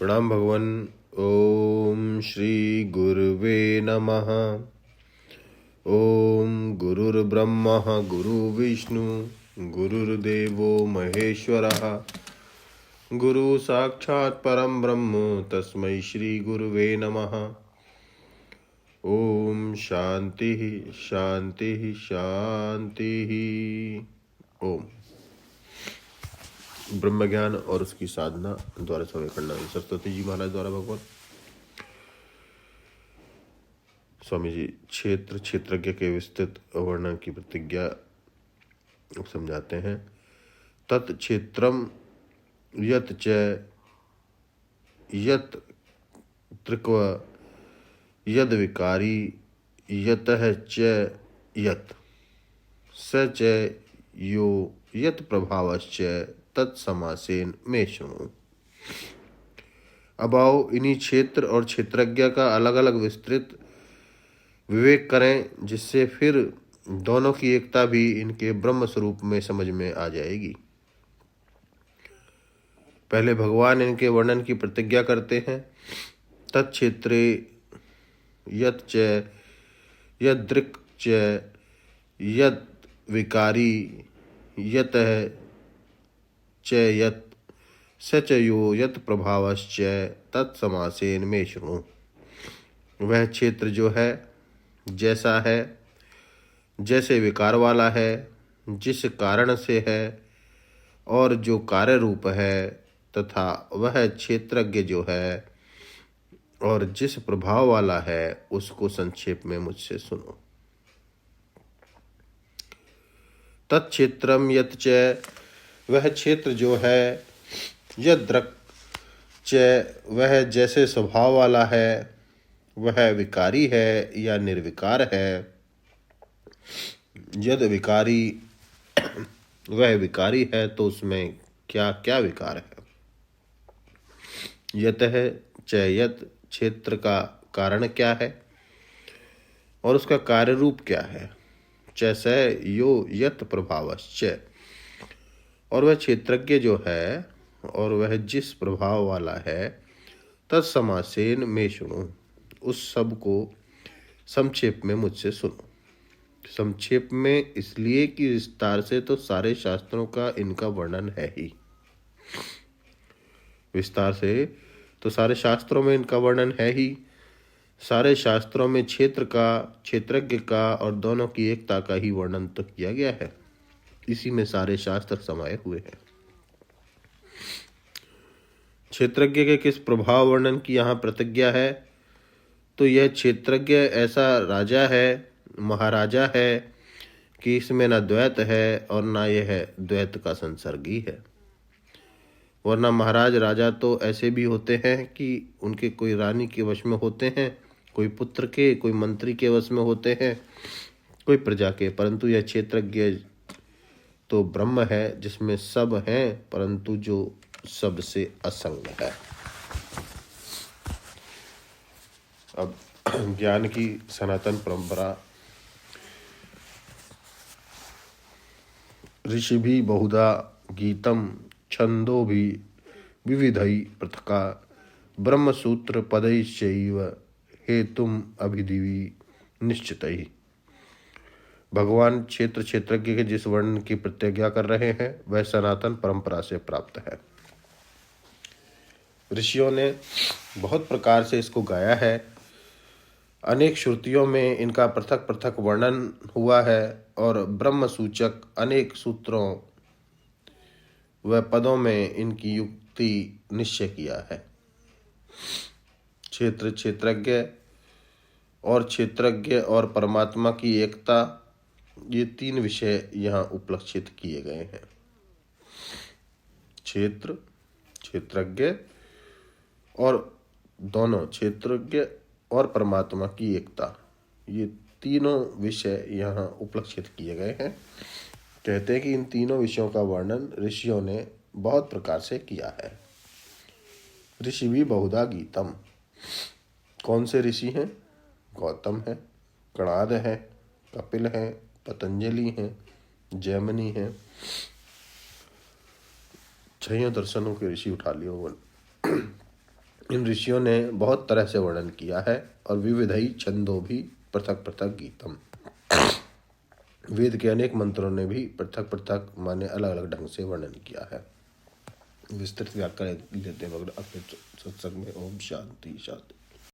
प्रणाम भगवान। ओम श्री गुरुवे नमः। ओम गुरुर्ब्रह्मा गुरुर्विष्णु गुरुर्देवो महेश्वरः गुरु साक्षात् परम ब्रह्म तस्मै श्री गुरुवे नमः। ओम शांति शांति शांति। ओम ब्रह्म ज्ञान और उसकी साधना द्वारा समय करना। सरस्वती जी महाराज द्वारा भगवान स्वामी जी क्षेत्रज्ञ के विस्तृत वर्णन की प्रतिज्ञा समझाते हैं। तत् क्षेत्रम यत च यत त्रिक्व यद विकारी यतः च यत स च यो यत प्रभावश्च तत्समासेन में शृणु। अब आओ इन्हीं क्षेत्र और क्षेत्रज्ञ का अलग अलग विस्तृत विवेक करें, जिससे फिर दोनों की एकता भी इनके ब्रह्म स्वरूप में समझ में आ जाएगी। पहले भगवान इनके वर्णन की प्रतिज्ञा करते हैं। तत्क्षेत्रे यत च यदृक् च यद विकारी यतः च यत स च यो यत प्रभावश्च तत्समासेन में शृणु। वह क्षेत्र जो है जैसा है, जैसे विकार वाला है, जिस कारण से है और जो कार्य रूप है, तथा वह क्षेत्रज्ञ जो है और जिस प्रभाव वाला है, उसको संक्षेप में मुझसे सुनो। तत्क्षेत्रम यत च वह क्षेत्र जो है, यदृक् च वह जैसे स्वभाव वाला है, वह विकारी है या निर्विकार है। यद विकारी वह विकारी है तो उसमें क्या क्या विकार है। यतः च यत क्षेत्र का कारण क्या है और उसका कार्य रूप क्या है। च स यो यत प्रभावश्च और वह क्षेत्रज्ञ जो है और वह जिस प्रभाव वाला है, तत्समासेन में सुनो, उस सब को संक्षेप में मुझसे सुनो। संक्षेप में इसलिए कि विस्तार से तो सारे शास्त्रों का इनका वर्णन है ही। विस्तार से तो सारे शास्त्रों में इनका वर्णन है ही। सारे शास्त्रों में क्षेत्र का, क्षेत्रज्ञ का और दोनों की एकता का ही वर्णन तो किया गया है। इसी में सारे शास्त्र समाये हुए हैं। क्षेत्रज्ञ के किस प्रभाव वर्णन की यहाँ प्रतिज्ञा है, तो यह क्षेत्रज्ञ ऐसा राजा है, महाराजा है कि इसमें न द्वैत है और न यह द्वैत का संसर्गी है। वरना महाराज राजा तो ऐसे भी होते हैं कि उनके कोई रानी के वश में होते हैं, कोई पुत्र के, कोई मंत्री के वश में होते हैं, कोई प्रजा के, परंतु यह क्षेत्रज्ञ तो ब्रह्म है जिसमें सब हैं, परंतु जो सबसे असंग है। अब ज्ञान की सनातन परंपरा। ऋषि भी बहुधा गीतम छंदो भी विविधई पृथका ब्रह्मसूत्र पदैश्चैव हेतुम अभिदिवि निश्चितई। भगवान क्षेत्र क्षेत्रज्ञ के जिस वर्णन की प्रतिज्ञा कर रहे हैं, वह सनातन परंपरा से प्राप्त है। ऋषियों ने बहुत प्रकार से इसको गाया है। अनेक श्रुतियों में इनका पृथक पृथक वर्णन हुआ है और ब्रह्म सूचक अनेक सूत्रों व पदों में इनकी युक्ति निश्चय किया है। क्षेत्र, क्षेत्रज्ञ और क्षेत्रज्ञ और परमात्मा की एकता, ये तीन विषय यहाँ उपलक्षित किए गए हैं। क्षेत्र, क्षेत्रज्ञ और दोनों क्षेत्रज्ञ और परमात्मा की एकता, ये तीनों विषय यहाँ उपलक्षित किए गए हैं। कहते हैं कि इन तीनों विषयों का वर्णन ऋषियों ने बहुत प्रकार से किया है। ऋषि भी बहुधा गीतम। कौन से ऋषि हैं? गौतम है, कणाद है, कपिल है, पतंजलि हैं, जैमिनी हैं। 6 दर्शनों के ऋषि उठा लियो। इन ऋषियों ने बहुत तरह से वर्णन किया है और विविधई छंदों भी पृथक पृथक गीतम। वेद के अनेक मंत्रों ने भी पृथक पृथक माने अलग अलग ढंग से वर्णन किया है। विस्तृत व्याख्या लेते हैं अगले सत्संग में। ओम शांति शांति।